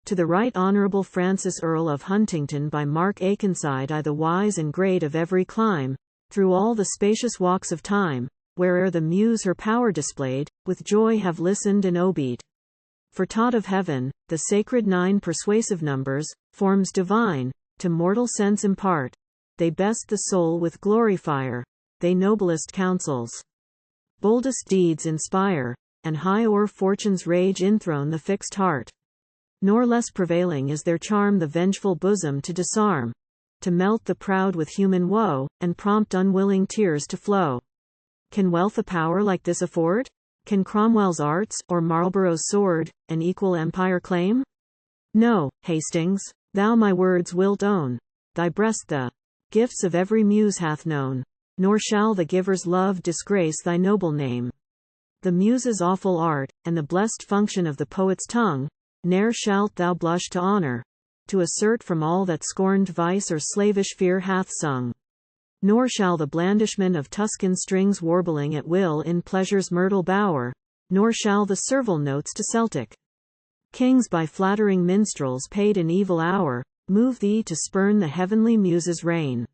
To the Right Honourable Francis Earl of Huntington by Mark Akenside, I the wise and great of every clime, through all the spacious walks of time, where'er the Muse her power displayed, with joy have listened and obeyed. For taught of heaven, the sacred 9 persuasive numbers, forms divine, to mortal sense impart, they best the soul with glory fire, they noblest counsels, boldest deeds inspire, and high o'er fortune's rage inthrone the fixed heart. Nor less prevailing is their charm the vengeful bosom to disarm, to melt the proud with human woe, and prompt unwilling tears to flow. Can wealth a power like this afford? Can Cromwell's arts, or Marlborough's sword, an equal empire claim? No, Hastings, thou my words wilt own, thy breast the gifts of every Muse hath known, nor shall the giver's love disgrace thy noble name. The Muse's awful art, and the blessed function of the poet's tongue, ne'er shalt thou blush to honour, to assert from all that scorned vice or slavish fear hath sung. Nor shall the blandishment of Tuscan strings warbling at will in pleasure's myrtle bower, nor shall the servile notes to Celtic kings by flattering minstrels paid in evil hour, move thee to spurn the heavenly Muse's reign.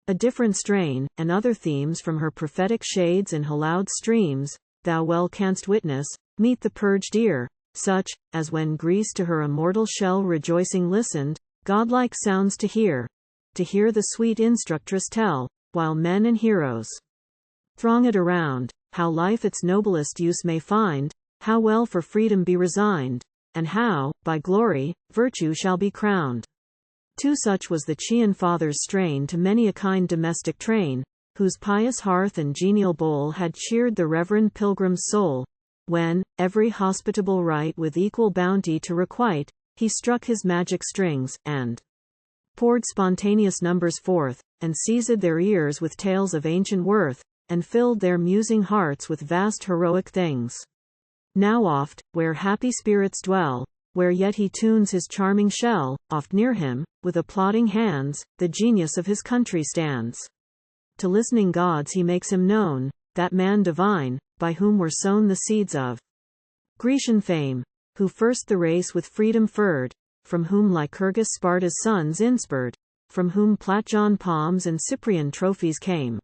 A different strain, and other themes from her prophetic shades and hallowed streams, thou well canst witness, meet the purged ear, such, as when Greece to her immortal shell rejoicing listened, godlike sounds to hear the sweet instructress tell, while men and heroes throng it around, how life its noblest use may find, how well for freedom be resigned, and how, by glory, virtue shall be crowned. Too such was the Chian father's strain to many a kind domestic train, whose pious hearth and genial bowl had cheered the reverend pilgrim's soul, when, every hospitable rite with equal bounty to requite, he struck his magic strings, and poured spontaneous numbers forth, and seized their ears with tales of ancient worth, and filled their musing hearts with vast heroic things. Now oft, where happy spirits dwell, where yet he tunes his charming shell, oft near him, with applauding hands, the genius of his country stands. To listening gods he makes him known, that man divine, by whom were sown the seeds of Grecian fame, who first the race with freedom furred, from whom Lycurgus Sparta's sons inspired, from whom Platjon palms and Cyprian trophies came.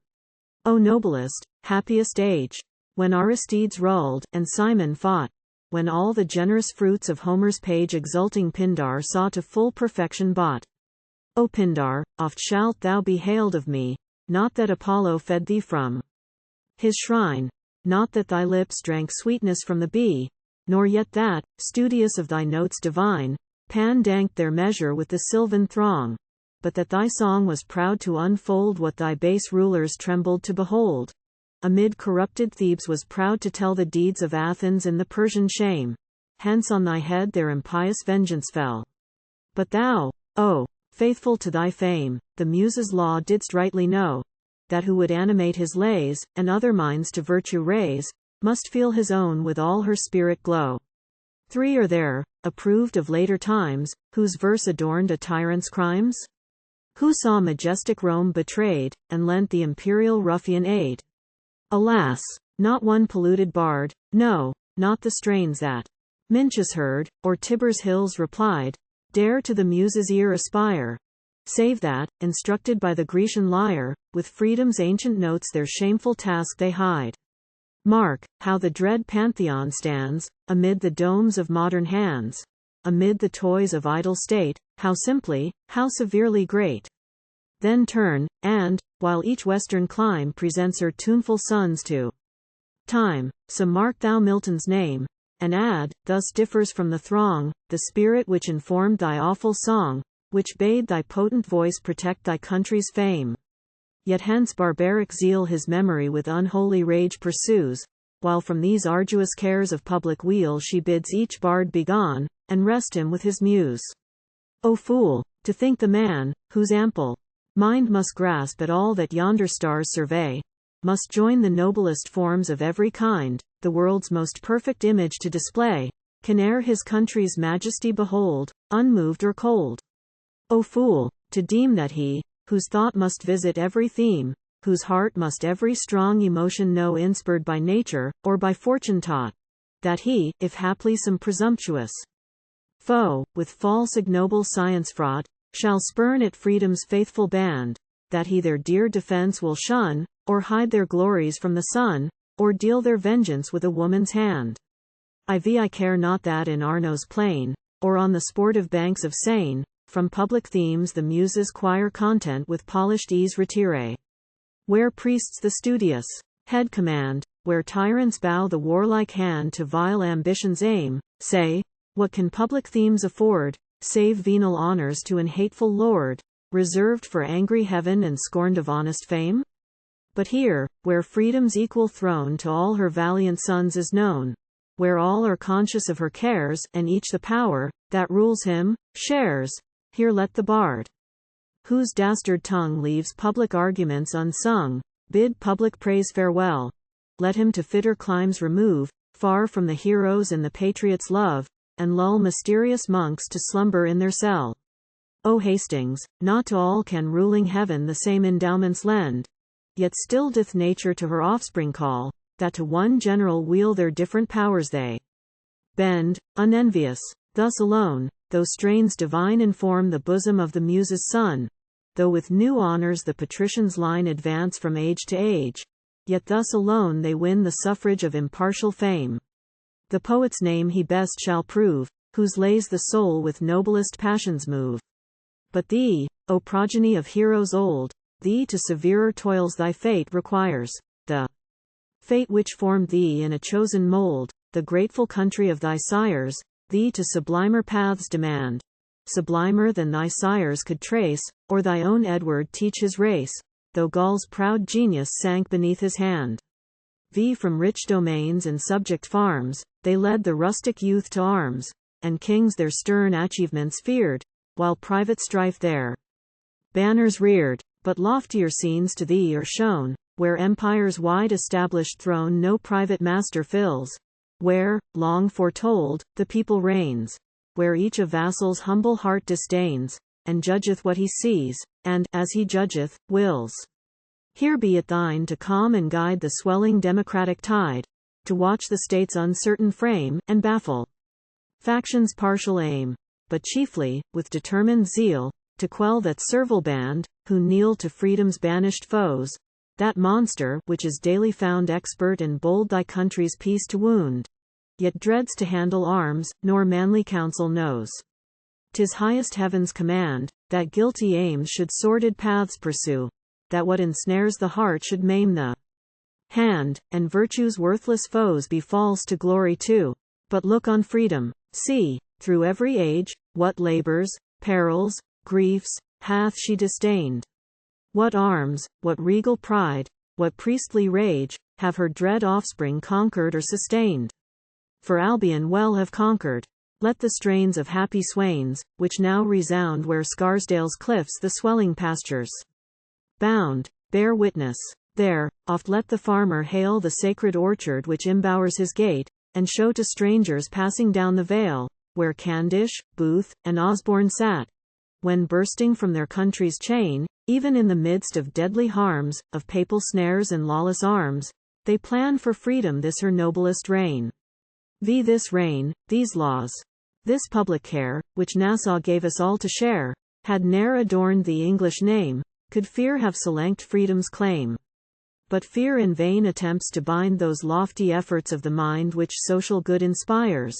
O noblest, happiest age, when Aristides rulled, and Cimon fought, when all the generous fruits of Homer's page exulting Pindar saw to full perfection brought. O Pindar, oft shalt thou be hailed of me, not that Apollo fed thee from his shrine, not that thy lips drank sweetness from the bee, nor yet that, studious of thy notes divine, Pan danked their measure with the sylvan throng, but that thy song was proud to unfold what thy base rulers trembled to behold. Amid corrupted Thebes was proud to tell the deeds of Athens and the Persian shame, hence on thy head their impious vengeance fell. But thou, O, faithful to thy fame, the Muse's law didst rightly know, that who would animate his lays, and other minds to virtue raise, must feel his own with all her spirit glow. 3 are there, approved of later times, whose verse adorned a tyrant's crimes? Who saw majestic Rome betrayed, and lent the imperial ruffian aid? Alas, not one polluted bard, no, not the strains that Mincius heard, or Tiber's hills replied, dare to the Muse's ear aspire, save that, instructed by the Grecian lyre, with freedom's ancient notes their shameful task they hide. Mark, how the dread Pantheon stands, amid the domes of modern hands, amid the toys of idle state, how simply, how severely great. Then turn, and, while each western clime presents her tuneful sons to time, so mark thou Milton's name, and add, thus differs from the throng, the spirit which informed thy awful song, which bade thy potent voice protect thy country's fame. Yet hence barbaric zeal his memory with unholy rage pursues, while from these arduous cares of public weal she bids each bard begone, and rest him with his muse. O fool, to think the man, whose ample mind must grasp at all that yonder stars survey, must join the noblest forms of every kind, the world's most perfect image to display, can e'er his country's majesty behold, unmoved or cold. O fool, to deem that he, whose thought must visit every theme, whose heart must every strong emotion know inspired by nature, or by fortune taught, that he, if haply some presumptuous foe, with false ignoble science fraught, shall spurn at freedom's faithful band, that he their dear defense will shun, or hide their glories from the sun, or deal their vengeance with a woman's hand. I care not that in Arno's plain, or on the sportive banks of Seine, from public themes the Muses choir content with polished ease retire. Where priests the studious head command, where tyrants bow the warlike hand to vile ambition's aim, say, what can public themes afford, save venal honors to an hateful lord, reserved for angry heaven and scorned of honest fame? But here, where freedom's equal throne to all her valiant sons is known, where all are conscious of her cares, and each the power that rules him shares, here let the bard, whose dastard tongue leaves public arguments unsung, bid public praise farewell. Let him to fitter climes remove, far from the heroes and the patriots' love, and lull mysterious monks to slumber in their cell. O Hastings, not to all can ruling heaven the same endowments lend, yet still doth nature to her offspring call, that to one general wheel their different powers they bend, unenvious. Thus alone, though strains divine inform the bosom of the Muses' son, though with new honors the patrician's line advance from age to age, yet thus alone they win the suffrage of impartial fame. The poet's name he best shall prove, whose lays the soul with noblest passions move. But thee, O progeny of heroes old, thee to severer toils thy fate requires, the fate which formed thee in a chosen mold, the grateful country of thy sires, thee to sublimer paths demand, sublimer than thy sires could trace, or thy own Edward teach his race, though Gaul's proud genius sank beneath his hand. From rich domains and subject farms, they led the rustic youth to arms, and kings their stern achievements feared, while private strife their banners reared. But loftier scenes to thee are shown, where empire's wide established throne no private master fills, where, long foretold, the people reigns, where each a vassal's humble heart disdains, and judgeth what he sees, and, as he judgeth, wills. Here be it thine to calm and guide the swelling democratic tide, to watch the state's uncertain frame, and baffle faction's partial aim, but chiefly, with determined zeal, to quell that servile band, who kneel to freedom's banished foes, that monster, which is daily found expert and bold thy country's peace to wound, yet dreads to handle arms, nor manly counsel knows. 'Tis highest heaven's command, that guilty aims should sordid paths pursue, that what ensnares the heart should maim the hand, and virtue's worthless foes be false to glory too. But look on freedom, see, through every age, what labors, perils, griefs, hath she disdained. What arms, what regal pride, what priestly rage, have her dread offspring conquered or sustained. For Albion well have conquered. Let the strains of happy swains, which now resound where Scarsdale's cliffs the swelling pastures bound, bear witness. There, oft let the farmer hail the sacred orchard which embowers his gate, and show to strangers passing down the vale, where Candish, Booth, and Osborne sat, when bursting from their country's chain, even in the midst of deadly harms, of papal snares and lawless arms, they plan for freedom this her noblest reign. This reign, these laws, this public care, which Nassau gave us all to share, had ne'er adorned the English name, could fear have select freedom's claim. But fear in vain attempts to bind those lofty efforts of the mind which social good inspires,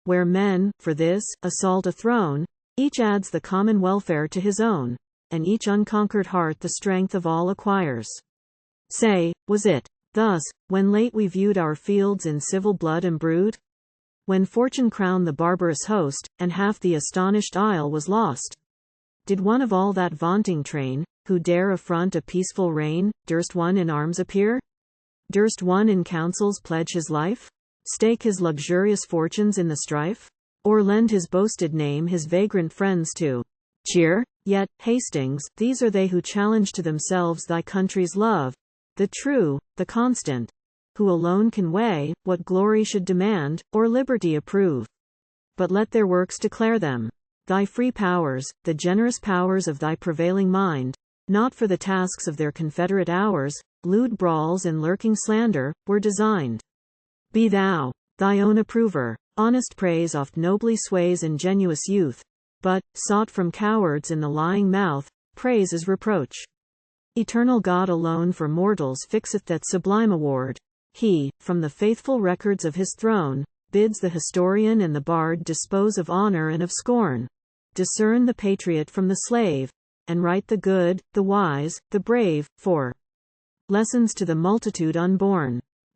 where men, for this, assault a throne, each adds the common welfare to his own, and each unconquered heart the strength of all acquires. Say, was it thus, when late we viewed our fields in civil blood embrued? When fortune crowned the barbarous host, and half the astonished isle was lost? Did one of all that vaunting train, who dare affront a peaceful reign, durst one in arms appear? Durst one in councils pledge his life? Stake his luxurious fortunes in the strife? Or lend his boasted name his vagrant friends to cheer? Yet, Hastings, these are they who challenge to themselves thy country's love, the true, the constant, who alone can weigh what glory should demand, or liberty approve. But let their works declare them. Thy free powers, the generous powers of thy prevailing mind, not for the tasks of their confederate hours, lewd brawls and lurking slander, were designed. Be thou thy own approver, Honest praise oft nobly sways ingenuous youth, but, sought from cowards in the lying mouth, praise is reproach. Eternal God alone for mortals fixeth that sublime award. He, from the faithful records of his throne, bids the historian and the bard dispose of honor and of scorn, discern the patriot from the slave, and right the good, the wise, the brave, for lessons to the multitude unborn.